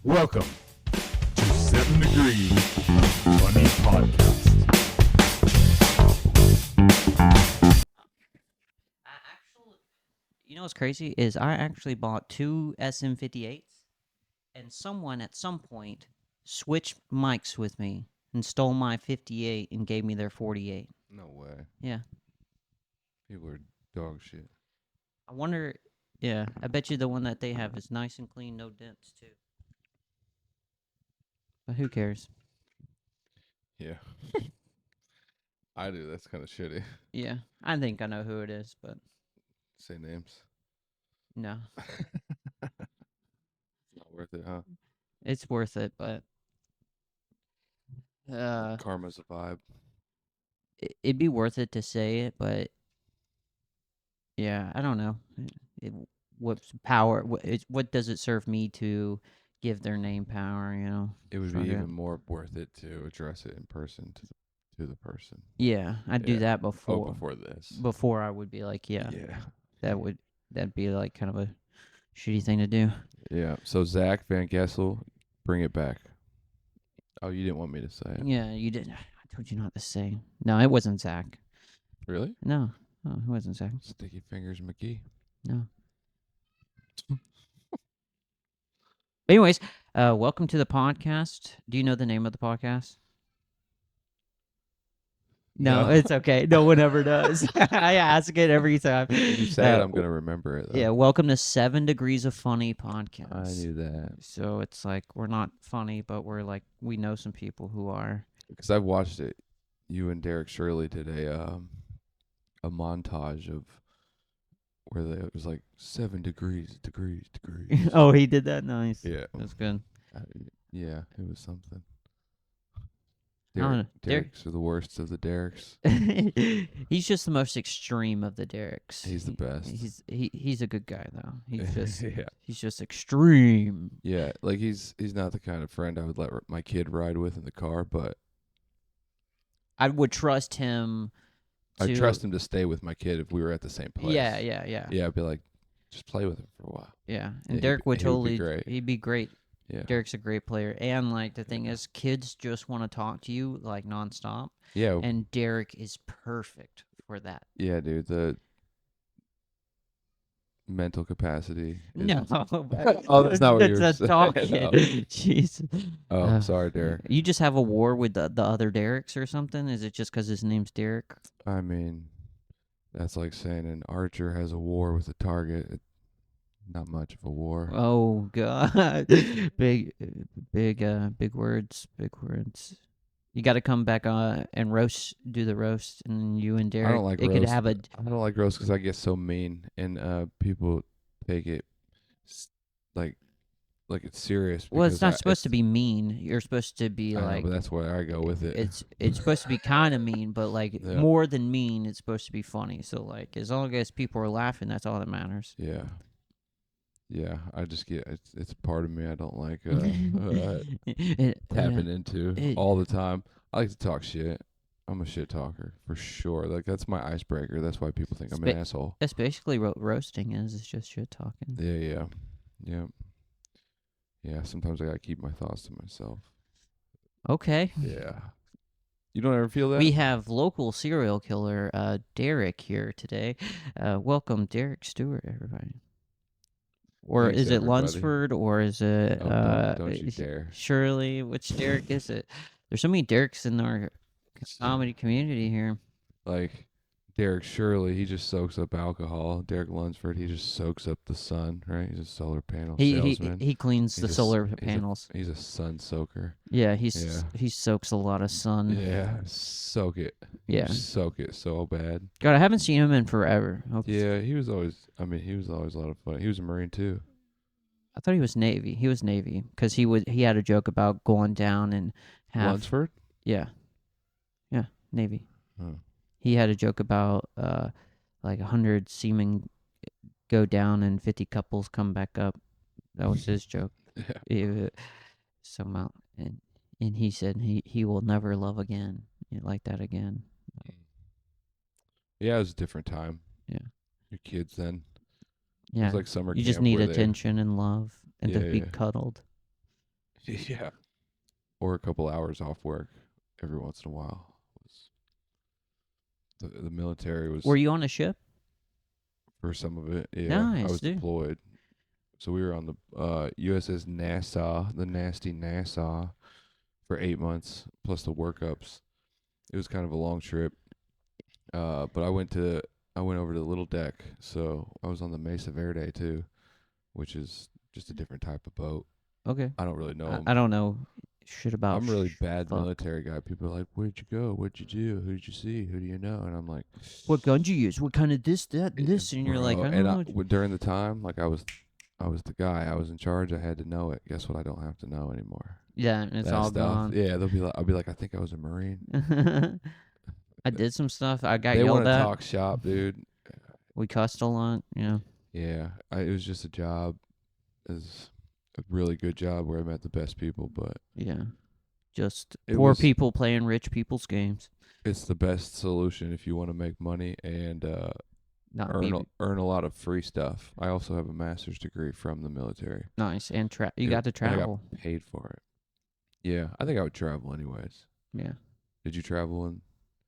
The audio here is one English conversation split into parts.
Welcome to 7 Degrees Funny Podcast. You know what's crazy is I actually bought two SM58s, and someone at some point switched mics with me and stole my 58 and gave me their 48. No way. Yeah. People are dog shit. I wonder, yeah, I bet you the one that they have is nice and clean, no dents, too. But who cares? Yeah. I do. That's kind of shitty. Yeah, I think I know who it is, but Say names. no. Not worth it, huh? It's worth it, but Karma's a vibe. it'd be worth it to say it, but yeah, I don't know. What's power? What does it serve me to give their name power? You know, It would Fuck be it. even more worth it to address it in person to the person. Yeah, I'd do Yeah. that Oh, before. before this. Before I would be like, yeah, Yeah. that'd be like kind of a shitty thing to do. Yeah. So Zach Van Gessel, bring it back. Oh, you didn't want me to say it. Yeah, you did. I told you not to say. No, it wasn't Zach. Really? No, it wasn't Zach. Sticky Fingers McGee. No. Anyways, welcome to the podcast. Do you know the name of the podcast? No, No. it's okay. No one ever does. I ask it every time. If you say it, I'm gonna remember it. Though. Yeah, welcome to 7 Degrees of Funny podcast. I knew that So it's like we're not funny, but we're like we know some people who are. because I've watched it. You and Derek Shirley did a montage of where it was like 7 degrees. Oh, he did that. Nice. Yeah, That's good. yeah, it was something. I don't know. Derek's are the worst of the Dereks. He's just the most extreme of the Dereks. He's the best. He's a good guy though. Yeah, He's just extreme. yeah. Like he's not the kind of friend I would let my kid ride with in the car, but I would trust him. I'd trust him to stay with my kid if we were at the same place. Yeah. Yeah, I'd be like, just play with him for a while. Yeah, and Yeah, Derek would he would totally. be great. He'd be great. Yeah. Derek's a great player, and like the thing is, kids just want to talk to you like nonstop, Yeah. and Derek is perfect for that. Yeah, dude. The mental capacity. No, Oh, that's not what you were that's saying. talking. No. Jeez. Oh, sorry, Derek. You just have a war with the other Dereks or something? Is it just because his name's Derek? I mean, that's like saying an archer has a war with a target. Not much of a war. Oh God, big words, big words. You got to come back and do the roast, and then you and Derek. I don't like it roast. could have a. I don't like roast because I get so mean, and people take it like it's serious. Well, it's not supposed to be mean. You're supposed to be I know, like. but that's where I go with it. It's supposed to be kind of mean, but like Yeah. more than mean, it's supposed to be funny. So like, as long as people are laughing, that's all that matters. Yeah. Yeah, I just get it's a part of me I don't like tapping into all the time. I like to talk shit. I'm a shit talker for sure. Like that's my icebreaker. That's why people think I'm an asshole. That's basically what roasting is. It's just shit talking. Yeah. Sometimes I gotta keep my thoughts to myself. Okay. Yeah. You don't ever feel that? We have local serial killer Derek here today. Welcome, Derek Stewart, everybody. Or Thanks, is it everybody. Lunsford, or is it don't you dare. Shirley? Which Derek is it? There's so many Dereks in our comedy community here. Like Derek Shirley, he just soaks up alcohol. Derek Lunsford, he just soaks up the sun, right? He's a solar panel salesman. He cleans the solar panels. He's a sun soaker. Yeah, he soaks a lot of sun. Yeah, soak it. Yeah, soak it so bad. God, I haven't seen him in forever. Yeah, he was always a lot of fun. He was a Marine too. I thought he was Navy. He was Navy because he had a joke about going down and Lunsford? Yeah, Navy. Oh. He had a joke about like 100 seamen go down and 50 couples come back up. That was his joke. Yeah. Somehow, and he said he will never love again, like that again. Yeah, it was a different time. Yeah. Your kids then. Yeah. It was like summer You camp just need where attention and love and to be Yeah. cuddled. Yeah. Or a couple hours off work every once in a while. The military was Were you on a ship? for some of it. Yeah, I Nice, was dude. deployed. So we were on the USS Nassau, the nasty Nassau, for 8 months plus the workups. It was kind of a long trip. But I went over to the little deck, so I was on the Mesa Verde too, which is just a different type of boat. Okay. I don't really know I 'em. don't know shit about. I'm really bad fuck. military guy. People are like, "Where'd you go? What'd you do? Who did you see? Who do you know?" And I'm like, What gun you use? What kind of this, that, and this? And you're like, "Bro." I And don't know. during the time, like I was the guy. I was in charge. I had to know it. Guess what? I don't have to know anymore. Yeah, and it's That all stuff. gone. Yeah, I'll be like, I think I was a Marine. I did some stuff. I got They want yelled to at. talk shop, dude. We cussed a lot. Yeah. Yeah, it was just a job. It was a really good job where I met the best people, but Yeah. Just it poor was people playing rich people's games. it's the best solution if you want to make money and Not be earn a lot of free stuff. I also have a master's degree from the military. nice and you got to And I travel. got paid for it. Yeah, I think I would travel anyways. Yeah. Did you travel in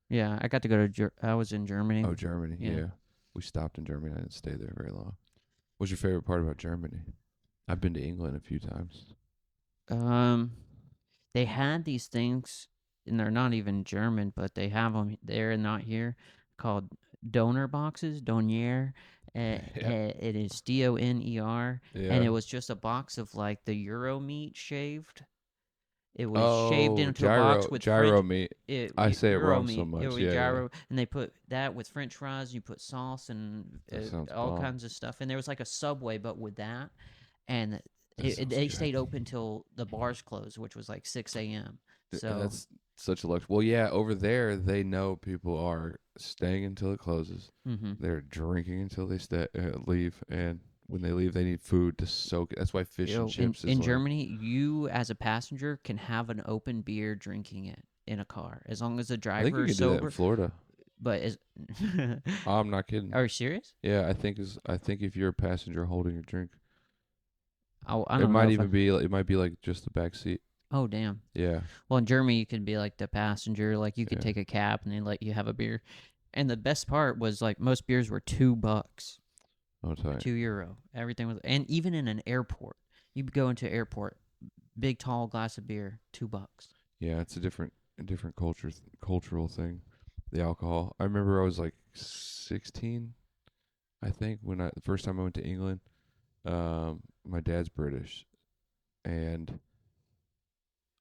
Yeah, I got to go to. I was in Germany. Germany? Yeah. Yeah. We stopped in Germany. I didn't stay there very long. What's your favorite part about Germany? I've been to England a few times. They had these things, and they're not even German, but they have them there and not here, called donor boxes, donier. It is DONER, and Yeah. it was just a box of like the Euro meat shaved. It was shaved Oh, into a box with gyro French. meat. I say it Euro wrong so meat. It much. was Yeah, yeah. gyro, and they put that with French fries. You put sauce and That sounds all bomb. kinds of stuff, and there was like a Subway, but with that, and That sounds they good. stayed open till the bars closed, which was like 6 a.m. And So that's such a luxury. Well, yeah, over there they know people are staying until it closes. mm-hmm. They're drinking until they leave, and when they leave, they need food to soak it. That's why fish and chips is in like. Germany, you as a passenger can have an open beer drinking it in a car as long as the I think driver you is can do that in sober. Florida. But is I'm not kidding. are you serious? Yeah, I think if you're a passenger holding a drink, I it don't know. might If even be it might be like just the back seat. oh damn. Yeah. Well, in Germany, you could be like the passenger, like you could Yeah. take a cab and they let you have a beer. And the best part was like most beers were $2, Oh, tight. €2. Everything was, and even in an airport, you'd go into an airport, big tall glass of beer, $2. Yeah, it's a different cultural thing. The alcohol. I remember I was like 16, I think, when the first time I went to England. My dad's British, and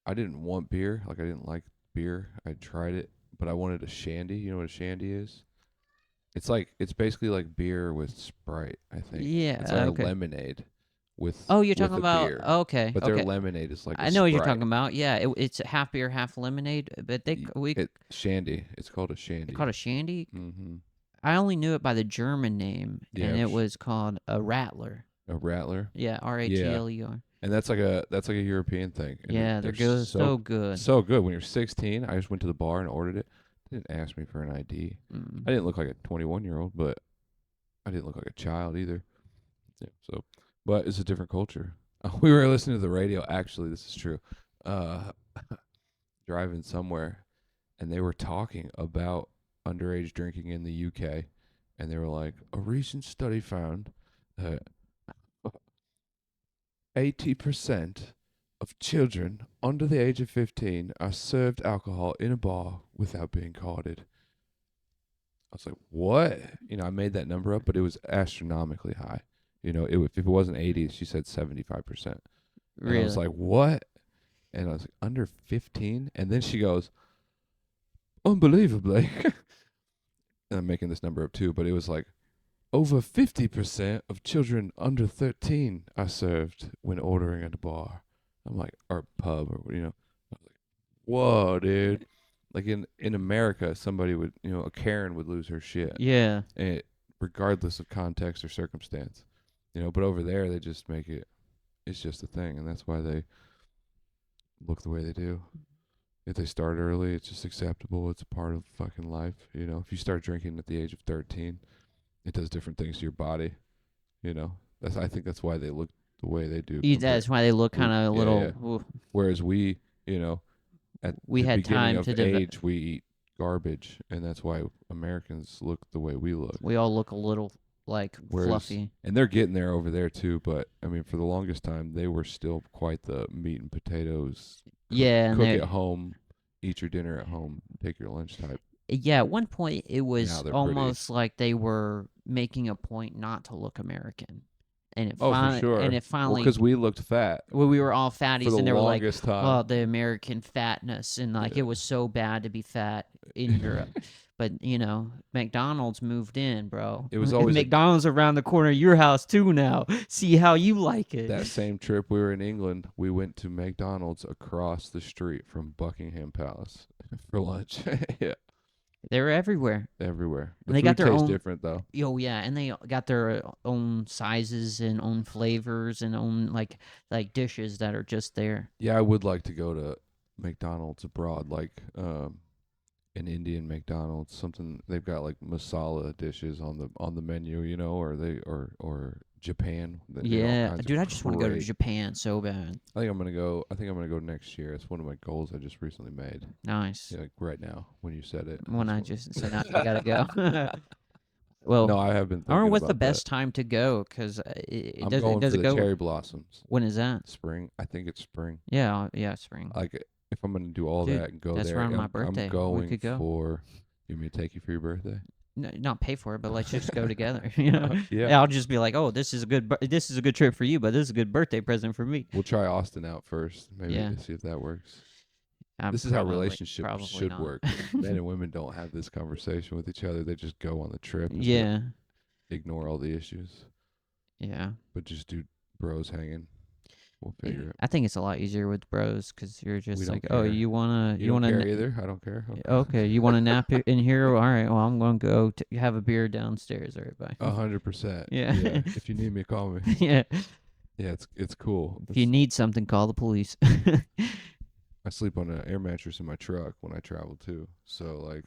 I didn't want beer. Like I didn't like beer. I tried it, but I wanted a shandy. You know what a shandy is? It's basically like beer with Sprite, I think. Yeah. It's like Okay. a lemonade with Oh, you're with talking a about beer. okay. But Okay. their lemonade is like I a know what you're Sprite. talking about. Yeah, it's half beer, half lemonade. But Shandy. It's called a they shandy. called a shandy. Mm-hmm. I only knew it by the German name, Yeah, and it was called a Rattler. a Rattler. Yeah, RATLER. And that's like a European thing. And Yeah, they're good. So good. So good. When you're 16, I just went to the bar and ordered it. They didn't ask me for an ID. Mm. I didn't look like a 21-year-old, but I didn't look like a child either. Yeah. So, but it's a different culture. We were listening to the radio. Actually, this is true. Driving somewhere, and they were talking about underage drinking in the UK, and they were like, a recent study found that 80% of children under the age of 15 are served alcohol in a bar without being carded. I was like, what? You know, I made that number up, but it was astronomically high. You know, if it wasn't 80, she said 75%. And Really? I was like, what? And I was like, under 15? And then she goes, unbelievably. And I'm making this number up too, but it was like, over 50% of children under 13 are served when ordering at a bar. I'm like, or pub, or, you know. I was like, whoa, dude. Like in America, somebody would, you know, a Karen would lose her shit. Yeah. And regardless of context or circumstance. You know, but over there, they just make it, it's just a thing. And that's why they look the way they do. If they start early, it's just acceptable. It's a part of fucking life. You know, if you start drinking at the age of 13, it does different things to your body. You know, I think that's why they look the way they do. That's why they look kind of a yeah, little. yeah. Ooh, Whereas we, at we the had beginning time of to develop. age, we eat garbage, and that's why Americans look the way we look. We all look a little like Whereas, fluffy. and they're getting there over there too. But I mean, for the longest time, they were still quite the meat and potatoes. Yeah, and cook they- at home, eat your dinner at home, take your lunch type. Yeah, at one point it Now was they're almost like they were making a point not to look American, and it Oh, finally, for sure. and it finally, because we looked fat well, we were all for fatties, the and they were like, longest time. "Oh, the American fatness," and like Yeah. it was so bad to be fat in Europe. But McDonald's moved in, bro. It was always a- McDonald's around the corner of your house too now. See how you like it. That same trip we were in England, we went to McDonald's across the street from Buckingham Palace for lunch. Yeah, They're everywhere. everywhere. The And they food got their tastes own- different though. Oh yeah, and they got their own sizes and own flavors and own like dishes that are just there. Yeah, I would like to go to McDonald's abroad, like an Indian McDonald's. Something they've got like masala dishes on the menu, or Japan. They do all Yeah, kinds of dude, I just want to go to great- Japan so bad. I think I'm gonna go next year. It's one of my goals I just recently made. Nice. Yeah, like right now when you said it. When I that's just said I gotta go. Well, no, I have been. I don't know thinking what's the about best that. time to go because I'm does going it does for it the go? cherry blossoms. When is that? Spring. I think it's spring. Yeah, spring. Like if I'm gonna do all Dude, that and go that's there, around my I'm birthday. We going could go. for. You want me to take you for your birthday? No, not pay for it, but let's just go together. Yeah. I'll just be like, oh, this is a good trip for you, but this is a good birthday present for me. We'll try Austin out first, maybe Yeah. to see if that works. I'm This is how probably relationships should not. work. Men and women don't have this conversation with each other. They just go on the trip. and Yeah, Ignore all the issues, yeah. but just do bros hanging. We'll figure it. I think it's a lot easier with bros because you're We just don't like, oh, care. you wanna You don't wanna care either. I don't care. okay, you wanna nap in here? All right, well, I'm gonna go have a beer downstairs. All right, bye. 100%. Yeah. If you need me, call me. Yeah. Yeah, it's cool. If you need something, call the police. I sleep on an air mattress in my truck when I travel too. So like,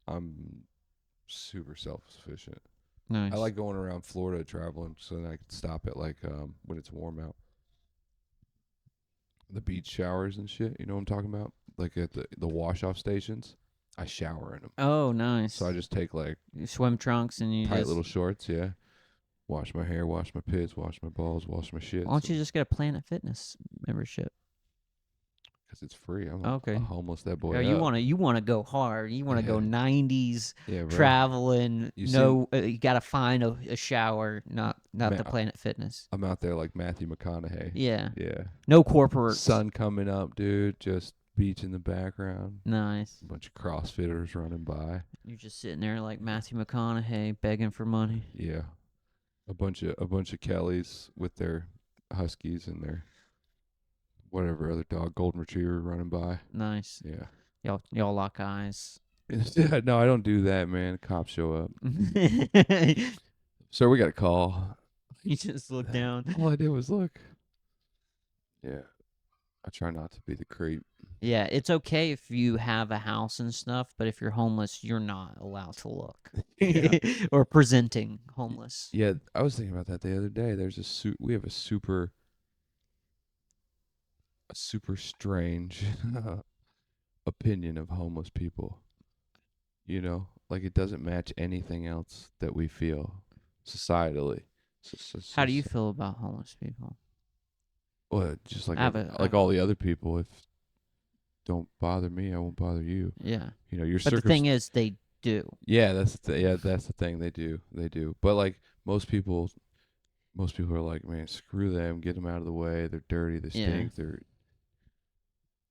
I'm super self-sufficient. Nice. I like going around Florida traveling, so then I can stop at like when it's warm out. The beach showers and shit. You know what I'm talking about? Like at the wash-off stations, I shower in them. Oh, nice. So I just take like You swim trunks and you tight just. little shorts, yeah. Wash my hair, wash my pits, wash my balls, wash my shit. Why don't you just get a Planet Fitness membership? Because it's free. I'm Okay. I'll homeless that boy Oh, up. you wanna go hard. You wanna go Yeah. 90s Yeah, bro. traveling. You You gotta find a shower, not Man, the Planet Fitness. I'm out there like Matthew McConaughey. Yeah. Yeah. No corporate. Sun coming up, dude. Just beach in the background. Nice. A bunch of CrossFitters running by. You're just sitting there like Matthew McConaughey begging for money. Yeah. A bunch of Kellys with their huskies and their whatever other dog, golden retriever running by. Nice. Yeah. Y'all lock eyes. No, I don't do that, man. Cops show up. You Sir, we got a call. just look down. All I did was look. Yeah. I try not to be the creep. Yeah, it's okay if you have a house and stuff, but if you're homeless, you're not allowed to look Yeah. or presenting homeless. Yeah, I was thinking about that the other day. We have a super strange opinion of homeless people. You know, like it doesn't match anything else that we feel societally. How do you feel about homeless people? Well, just like I have a- like all the other people. If don't bother me, I won't bother you. Yeah, You know, your but the thing is, they do. Yeah, that's the thing. They do. But like most people are like, man, screw them. Get them out of the way. They're dirty. They Yeah. stink.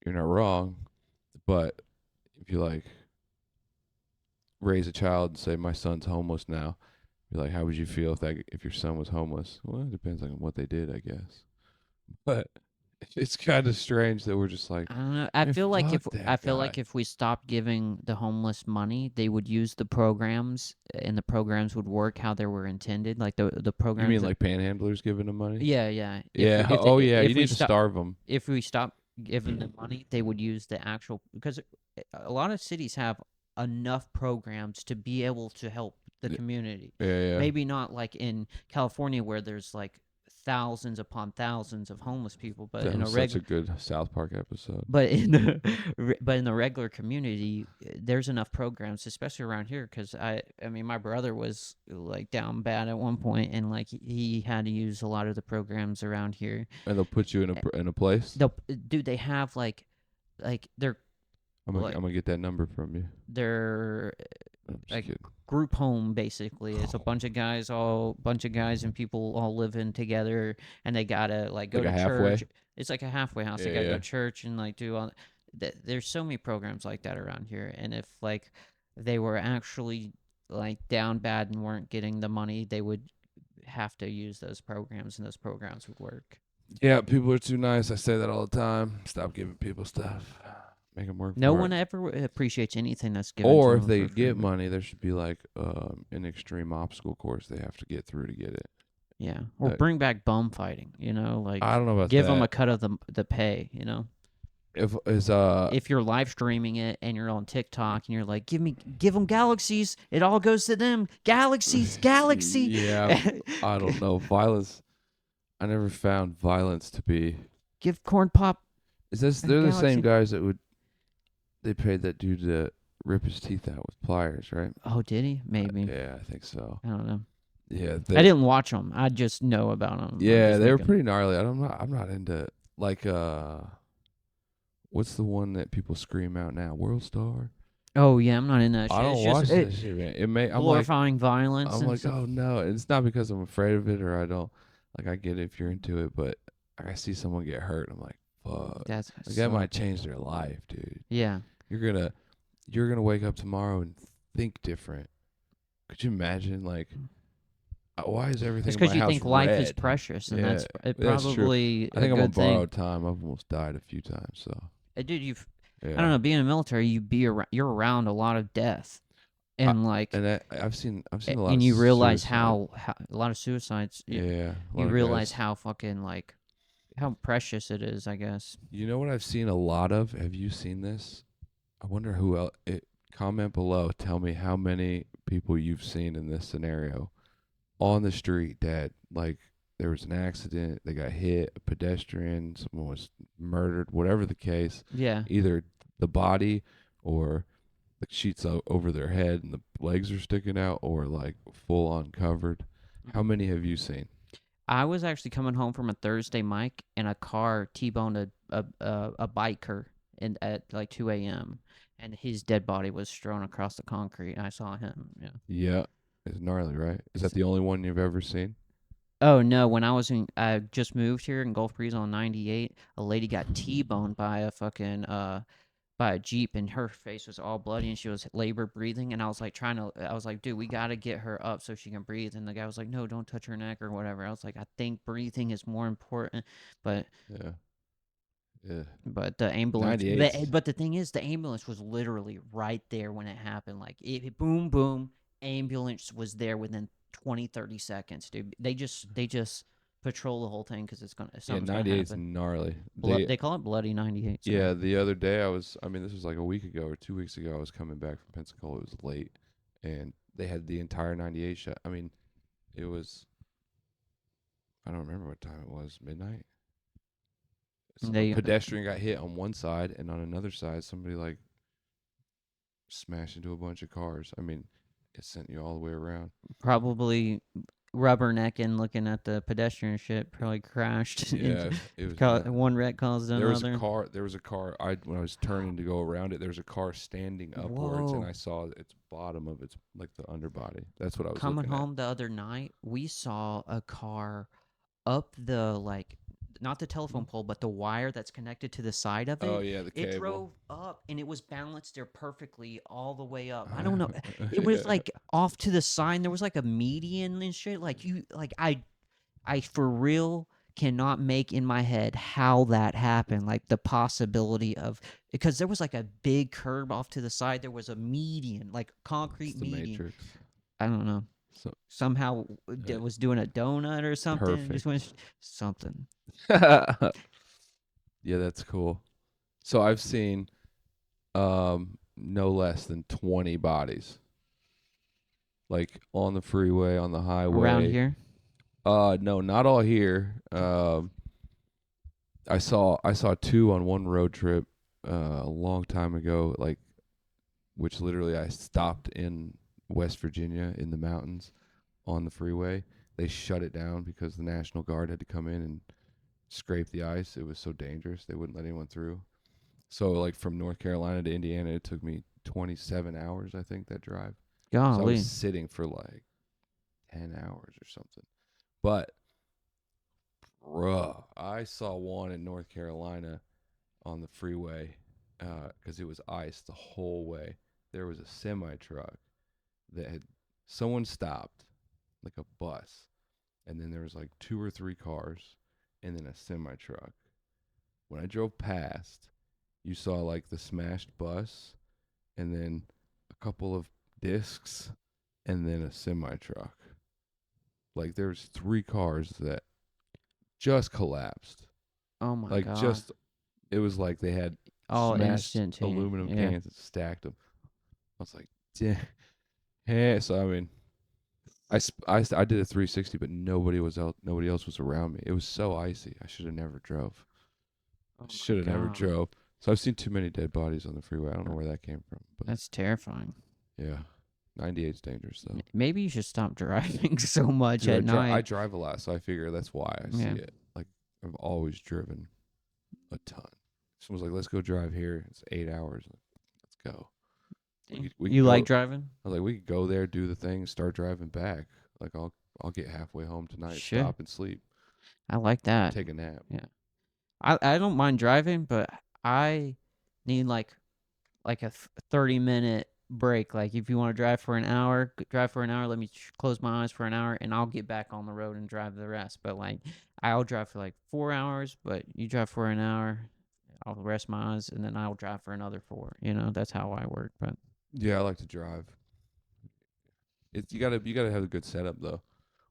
You're not wrong, but if you like raise a child and say my son's homeless now, you're like, how would you feel if your son was homeless? Well, it depends on what they did, I guess. But it's kind of strange that we're just like, I don't know. I Man, feel like fuck that guy. if we stopped giving the homeless money, they would use the programs, and the programs would work how they were intended. Like the programs. you mean that- like panhandlers giving them money? Yeah, yeah. Yeah. If they- Oh yeah. if You we need to stop- starve them. If we stop giving them money, they would use the actual, because a lot of cities have enough programs to be able to help the Yeah. community. Yeah. Yeah. Maybe not like in California where there's like thousands upon thousands of homeless people, but That in a was such a regular good South Park episode. but in the but in the regular community, there's enough programs, especially around here, because I mean, my brother was like down bad at one point, and like he had to use a lot of the programs around here. And they'll put you in a place. Dude, they have like they're I'm gonna get that number from you. they're I'm just like kidding. group home basically. It's a bunch of guys and people all living together, and they gotta like go Like to a halfway? church. It's like a halfway house. They Yeah, gotta go yeah. to church and like do all. There's so many programs like that around here, and if like they were actually like down bad and weren't getting the money, they would have to use those programs, and those programs would work. Yeah, people are too nice. I say that all the time. Stop giving people stuff. Make them work No for one it. ever appreciates anything that's given. Or to if them they for free, get but- money, there should be like an extreme obstacle course they have to get through to get it. yeah, or bring back bum fighting. Like I don't know about give that. them a cut of the pay. If you're live streaming it and you're on TikTok and you're like, give them galaxies, it all goes to them. Galaxies, galaxy. Yeah, I don't know. Violence. I never found violence to be. Give corn pop. Is this? And They're the same Galaxy. guys that they paid that dude to rip his teeth out with pliers, right? Oh, did he? Maybe. Yeah, I think so. I don't know. Yeah, I didn't watch them. I just know about them. Yeah, they were pretty gnarly. I'm not into like what's the one that people scream out now? World Star. Oh yeah, I'm not in that shit. I don't It's watch just, that shit, man. It may. I'm like, glorifying violence. I'm and like, stuff. oh no. And it's not because I'm afraid of it or I don't like. I get it if you're into it, but I see someone get hurt. I'm like, fuck. That's Like that might so- change their life, dude. Yeah. You're gonna wake up tomorrow and think different. Could you imagine? Like, why is everything? It's in because my you house think life is red? precious, and Yeah, that's that's true. probably I think a I'm on good thing. borrowed time. I've almost died a few times, so Dude, yeah. I don't know. Being in the military, you're around a lot of death, and And I've seen a lot. and of you realize suicide. how a lot of suicides. Yeah. a lot You of realize guys. how fucking like how precious it is. I guess. You know what I've seen a lot of? Have you seen this? I wonder who else. Comment below. Tell me how many people you've seen in this scenario on the street dead. Like there was an accident, they got hit, a pedestrian, someone was murdered, whatever the case. Yeah. Either the body or the sheets over their head and the legs are sticking out, or like full on covered. How many have you seen? I was actually coming home from a Thursday mic, and a car T-boned a biker at like 2 a.m. and his dead body was strewn across the concrete. I saw him. Yeah. Yeah, it's gnarly, right? Is that the only one you've ever seen? Oh no! When I just moved here in Gulf Breeze on 98, a lady got T-boned by a fucking by a Jeep, and her face was all bloody, and she was labor breathing, and I was like dude, we gotta get her up so she can breathe, and the guy was like, no, don't touch her neck or whatever. I was like, I think breathing is more important, but Yeah. Yeah. But the ambulance, 98. but the thing is, the ambulance was literally right there when it happened. Like, boom, boom, ambulance was there within 20, 30 seconds, dude. They just patrol the whole thing because Yeah, something's 98's gonna happen. gnarly. They call it Bloody 98. So. Yeah, the other day this was like a week ago or 2 weeks ago. I was coming back from Pensacola. It was late, and they had the entire 98 shot. I mean, it was. I don't remember what time it was. Midnight. A pedestrian got hit on one side, and on another side, somebody like smashed into a bunch of cars. I mean, it sent you all the way around. Probably rubbernecking, looking at the pedestrian shit. Probably crashed. Yeah, it was. One wreck caused another. There was a car. When I was turning to go around it, there was a car standing upwards, and Whoa. I saw its bottom of its like the underbody. That's what I was Coming looking home the other night, we saw a car up the not the telephone pole, but the wire that's connected to the side of at. it. Oh yeah, the cable. It drove up and it was balanced there perfectly all the way up. I don't know. It was like off to the side. There was like a median and shit. I for real cannot make in my head how that happened. Like the possibility of, because there was like a big curb off to the side. There was a median, like concrete It's the median. Matrix. I don't know. So Somehow Yeah. was doing a donut or something. Perfect. Just went something. Yeah, that's cool. So I've seen no less than 20 bodies. Like on the freeway, on the highway. Around here. No, not all here. I saw two on one road trip a long time ago, like which literally I stopped in West Virginia in the mountains on the freeway. They shut it down because the National Guard had to come in and scrape the ice. It was so dangerous they wouldn't let anyone through. So like from North Carolina to Indiana, it took me 27 hours, I think, that drive. So I was Golly. sitting for like 10 hours or something. But bruh, I saw one in North Carolina on the freeway because it was ice the whole way. There was a semi truck that had someone stopped, like a bus, and then there was like 2 or 3 cars, and then a semi truck. When I drove past, you saw like the smashed bus, and then a couple of discs, and then a semi truck. Like there's 3 cars that just collapsed. Oh my Like god. just it was like they had All smashed instant. aluminum Yeah. cans and stacked them. I was like, yeah. So I mean, I did a 360, but nobody else was around me. It was so icy. I should have never drove. Oh my Should have never God. drove. So I've seen too many dead bodies on the freeway. I don't know where that came from, but That's terrifying. yeah, 98's dangerous though. Maybe you should stop driving so much Dude, at night. I drive a lot, so I figure that's why I see Yeah. it. Like I've always driven a ton. Someone's like, "Let's go drive here." It's 8 hours. Let's go. We You could like go- driving? I was like, we could go there, do the thing, start driving back. Like I'll get halfway home tonight, Sure. stop and sleep, I like that. take a nap. Yeah. I don't mind driving, but I need like a 30-minute break. Like if you want to drive for an hour, drive for an hour. Let me close my eyes for an hour, and I'll get back on the road and drive the rest. But like I'll drive for like 4 hours, but you drive for an hour. I'll rest my eyes, and then I'll drive for another 4. That's how I work. But Yeah, I like to drive. It's you gotta have a good setup though.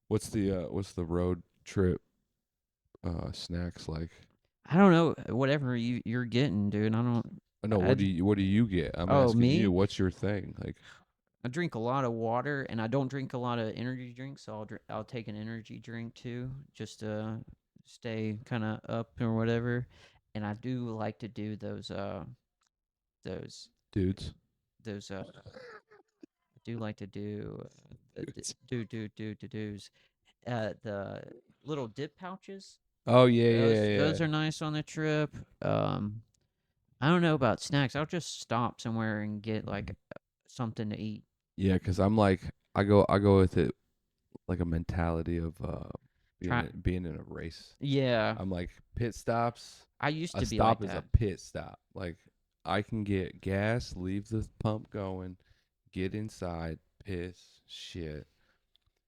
What's the road trip snacks like? I don't know whatever you're getting, dude. I don't. No, I what d- do you get? I'm Oh, asking me? you. What's your thing? Like, I drink a lot of water, and I don't drink a lot of energy drinks. So I'll take an energy drink too, just to stay kind of up or whatever. And I do like to do those dudes. I do like to do Dudes. do's the little dip pouches. Oh yeah, Those yeah. are nice on the trip. I don't know about snacks. I'll just stop somewhere and get like something to eat. Yeah, 'cause I'm like I go with it like a mentality of Try. being in a race. Yeah, I'm like pit stops. I used A to be like stop is a that. pit stop. Like I can get gas, leave the pump going, get inside, piss, shit.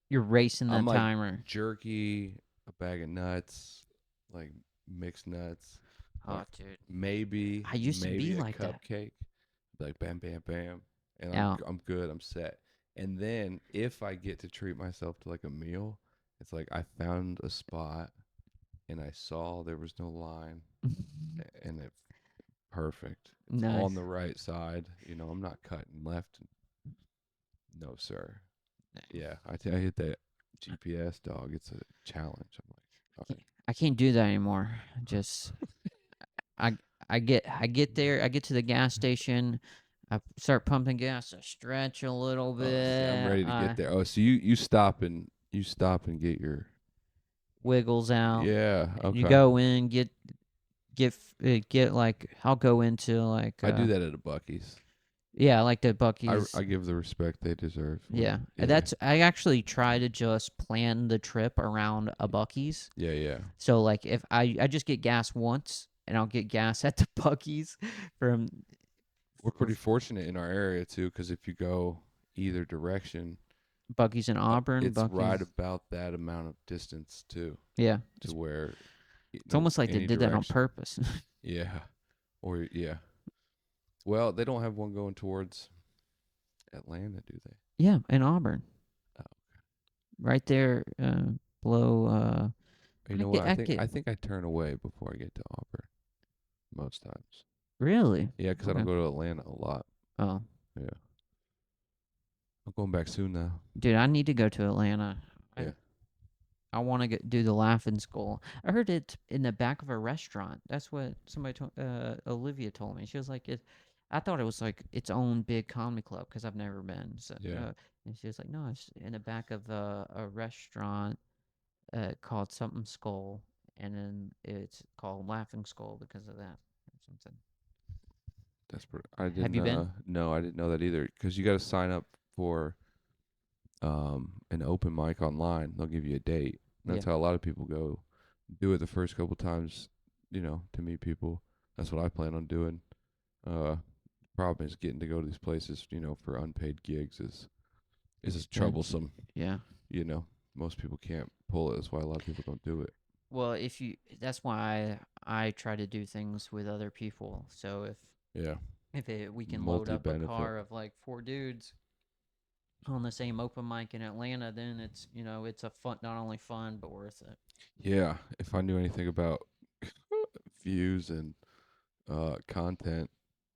You're racing the I'm like timer. jerky, a bag of nuts, like mixed nuts, Oh, like dude. maybe I used to be a like that. cupcake. Like bam, bam, bam, and Now, I'm good. I'm set. And then if I get to treat myself to like a meal, it's like I found a spot and I saw there was no line and it perfect. It's nice. on the right side. I'm not cutting left. No, sir. Yeah, I hit that GPS, dog. It's a challenge. I'm like, all right. I can't do that anymore. Just I I get there. I get to the gas station. I start pumping gas. I stretch a little Oh, see, I'm bit. ready to I get there. Oh, so you stop and get your wiggles out. yeah. You Okay, go in, get like I'll go into like I do that at a Bucky's. yeah, like the I Bucky's. give the respect they deserve. Yeah, Yeah. that's I actually try to just plan the trip around a Bucky's. Yeah. So like if I just get gas once and I'll get gas at the Bucky's from We're pretty fortunate in our area too, because if you go either direction, Bucky's in Auburn. it's Bucky's, right about that amount of distance too, yeah. to where It's almost like they any did that on direction. purpose. Yeah, or yeah. Well, they don't have one going towards Atlanta, do they? Yeah, in Auburn, Oh, right there below. you know get- what? I I think get- I think I turn away before I get to Auburn most times. Really? Yeah, 'cause I don't Okay. go to Atlanta a lot. Oh, Yeah, I'm going back soon now. dude, I need to go to Atlanta. Yeah. I want to do the Laughing Skull. I heard it in the back of a restaurant. That's what somebody told. Olivia told me. She was like, "It." I thought it was like its own big comedy club because I've never been. So, Yeah, and she was like, "No, it's in the back of a restaurant called something Skull, and then it's called Laughing Skull because of that or something." that's I Have didn't. you been? No, I didn't know that either. Because you got to sign up for an open mic online. They'll give you a date. Yeah. That's how a lot of people go. Do it the first couple times, to meet people. That's what I plan on doing. Uh, Problem is getting to go to these places, for unpaid gigs is Expensive. troublesome. Yeah. You know, most people can't pull it. That's why a lot of people don't do it. Well, that's why I try to do things with other people. So Yeah, we can load multi up a benefit. car of like 4 dudes on the same open mic in Atlanta, then it's a fun, not only fun but worth it. Yeah, if I knew anything about views and content,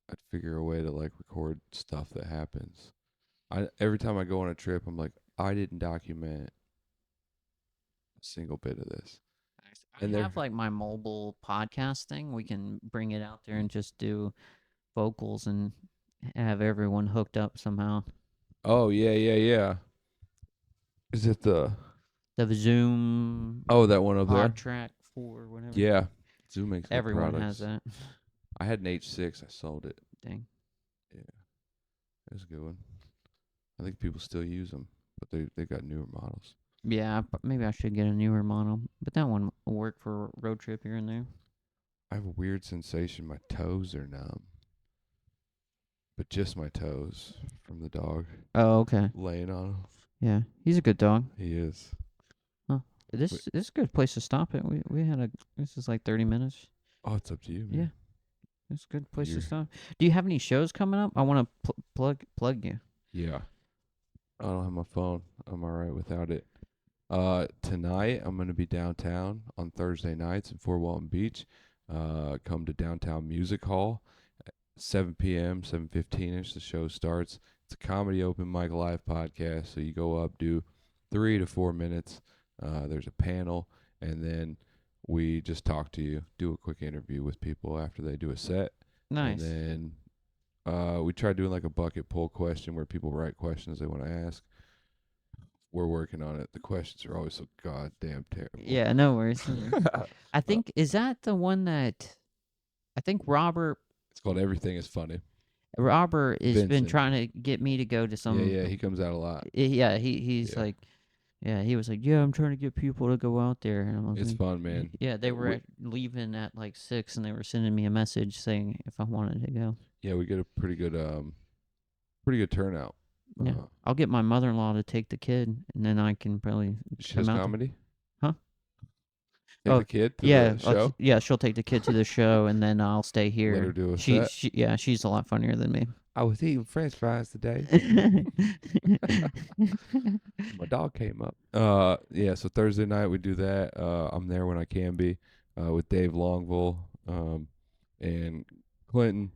I'd figure a way to like record stuff that happens. I Every time I go on a trip, I'm like, I didn't document a single bit of this. I And they're have like my mobile podcast thing. We can bring it out there and just do vocals and have everyone hooked up somehow. oh yeah, yeah, yeah. Is it the The Zoom that one up there? Pod Track 4, whatever. Yeah. Zoom makes good Everyone has products. that. I had an H6. I sold it. Dang. Yeah, it was a good one. I think people still use them, but they got newer models. Yeah, maybe I should get a newer model, but that one will work for a road trip here and there. I have a weird sensation. My toes are numb, but just my toes from the dog Oh, okay. laying on 'em. Yeah, he's a good dog. He is. Huh. This Wait. this is a good place to stop it. We had this is like 30 minutes. Oh, it's up to you, Yeah, man. it's a good place to You're stop. Do you have any shows coming up? I want to plug you. Yeah. I don't have my phone. I'm all right without it. Tonight I'm gonna be downtown on Thursday nights in Fort Walton Beach. Come to Downtown Music Hall, at 7 p.m. 7:15ish. The show starts. It's a comedy open mic live podcast. So you go up, do 3 to 4 minutes. There's a panel, and then we just talk to you, do a quick interview with people after they do a set, and Nice. then we try doing like a bucket poll question where people write questions they want to ask. We're working on it. The questions are always so goddamn terrible. Yeah, no worries. No worries. I think is that the one that I think It's called Everything is Funny. Robert has been Vincent. trying to get me to go to some. Yeah, he comes out a lot. Yeah, he's Yeah. like, yeah, he was like, yeah, I'm trying to get people to go out there, and I was It's like, fun, man. yeah, they were We- leaving at like 6, and they were sending me a message saying if I wanted to go. Yeah, we get a pretty good turnout. Yeah, I'll get my mother-in-law to take the kid, and then I can probably She does come out. comedy. Huh? Take Oh, the kid to Yeah, the show. yeah, she'll take the kid to the show, and then I'll stay here. Let her do a set. She's a lot funnier than me. I was eating French fries today. My dog came up. Yeah. So Thursday night we do that. I'm there when I can be, with Dave Longville, and Clinton.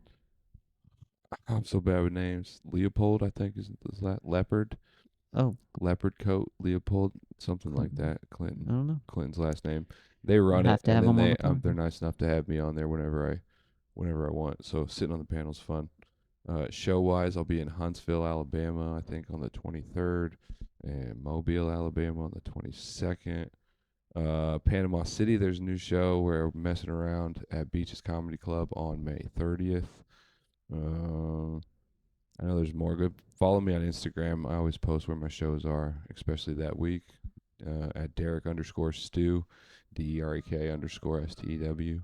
I'm so bad with names. Leopold, I think is that Leopard. Oh, Leopard coat, Leopold, something like Clinton. that. I Clinton. don't know. Clinton's last name. They run We'll it, have to and have then him on they the they're podcast. nice enough to have me on there whenever I want. So sitting on the panel's fun. Show wise, I'll be in Huntsville, Alabama, I think on the 23rd, and Mobile, Alabama on the 22nd. Panama City, there's a new show where we're messing around at Beaches Comedy Club on May 30th. I know there's more. Good. Follow me on Instagram. I always post where my shows are, especially that week. At Derek_Stew, DEREK_STEW.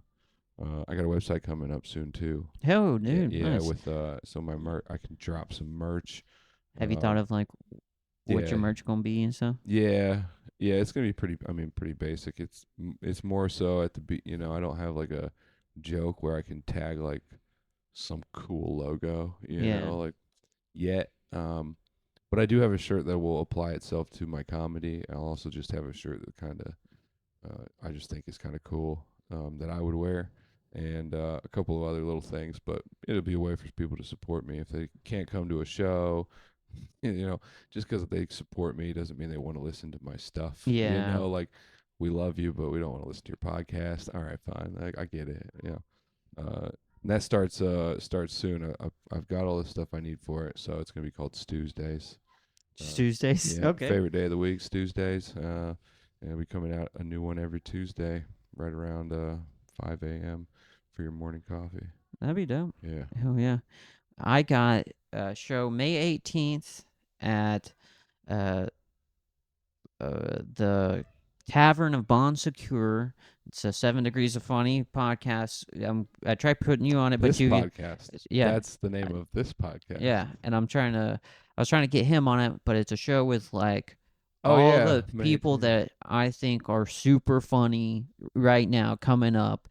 I got a website coming up soon too. Oh, dude, Yeah, nice. with so my I can drop some merch. Have you thought of like what your yeah. merch gonna be and stuff? Yeah, it's gonna be pretty. I mean, pretty basic. It's more so at the I don't have like a joke where I can tag like some cool logo. Yeah. Like yet. But I do have a shirt that will apply itself to my comedy. I'll also just have a shirt that kind of I just think is kind of cool, that I would wear, and a couple of other little things. But it'll be a way for people to support me if they can't come to a show. You know, just because they support me doesn't mean they want to listen to my stuff. Yeah. Like we love you, but we don't want to listen to your podcast. All right, fine. I get it. And that starts soon. I've got all the stuff I need for it, so it's gonna be called Stu's Days. Just Tuesdays. Yeah, Okay. favorite day of the week, Tuesdays. And we'll be coming out a new one every Tuesday, right around 5 a.m. for your morning coffee. That'd be dope. Yeah. Oh yeah. I got a show May 18th at uh the Tavern of Bon Secure. It's a 7 Degrees of Funny podcast. I tried putting you on it, but This you podcast. yeah. That's the name of this podcast. Yeah, and I was trying to get him on it, but it's a show with like Oh, all yeah, the May people 18th. that I think are super funny right now coming up,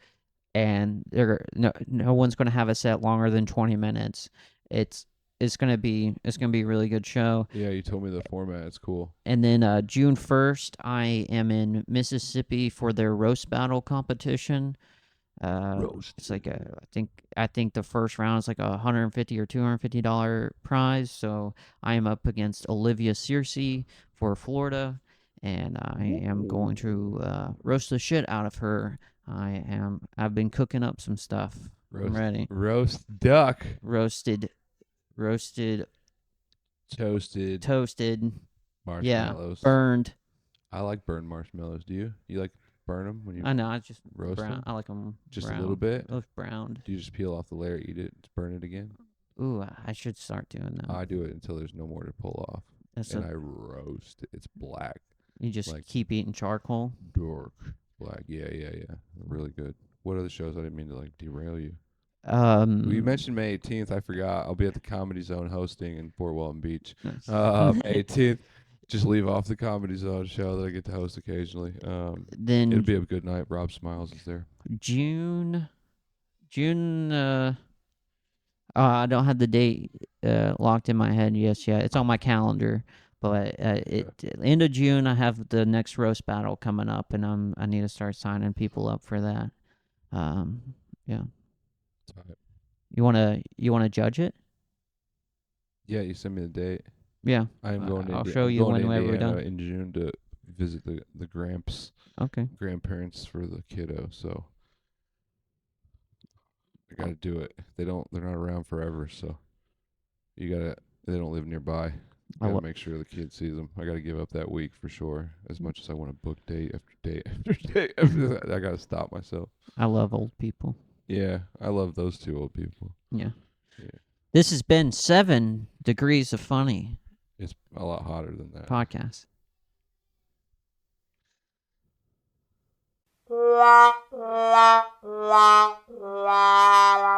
and no one's going to have a set longer than 20 minutes. It's gonna be a really good show. Yeah, you told me the format. It's cool. And then June 1st, I am in Mississippi for their roast battle competition. It's like I think the first round is like $150 or $250 prize. So I am up against Olivia Searcy for Florida, and I am going to roast the shit out of her. I've been cooking up some stuff. I'm ready. Roast duck. Roasted, Toasted toasted, marshmallows. burned. I like burned marshmallows. Do you? You like burn them when you I know. I just roast brown. them? I like them Just brown. a little bit? Those browned. Do you just peel off the layer, eat it, burn it again? Ooh, I should start doing that. I do it until there's no more to pull off. That's And I roast it. It's black. you just like- keep eating charcoal. Dark. Black. Yeah. Really good. What other shows? I didn't mean to like derail you. Well, You mentioned May 18th. I forgot. I'll be at the Comedy Zone hosting in Fort Walton Beach. nice. 18th. Just leave off the Comedy Zone show that I get to host occasionally. Then It'll be a good night. Rob Smiles is there. June. I don't have the date locked in my head. Yes, yeah, it's on my calendar. But end of June, I have the next roast battle coming up, and I need to start signing people up for that. Yeah. Tight. You wanna judge it? Yeah, you send me the date. Yeah. I am going to I'll show I'm you going to whenever we're Indiana done. in June to visit the grandparents for the kiddo, so I got to do it. They're not around forever, so they don't live nearby. I got to make sure the kid sees them. I got to give up that week for sure. As much as I want to book date after date after date after that, I got to stop myself. I love old people. Yeah, I love those two old people. Yeah. Yeah. This has been 7 Degrees of Funny It's a lot hotter than that. podcast. La la la la la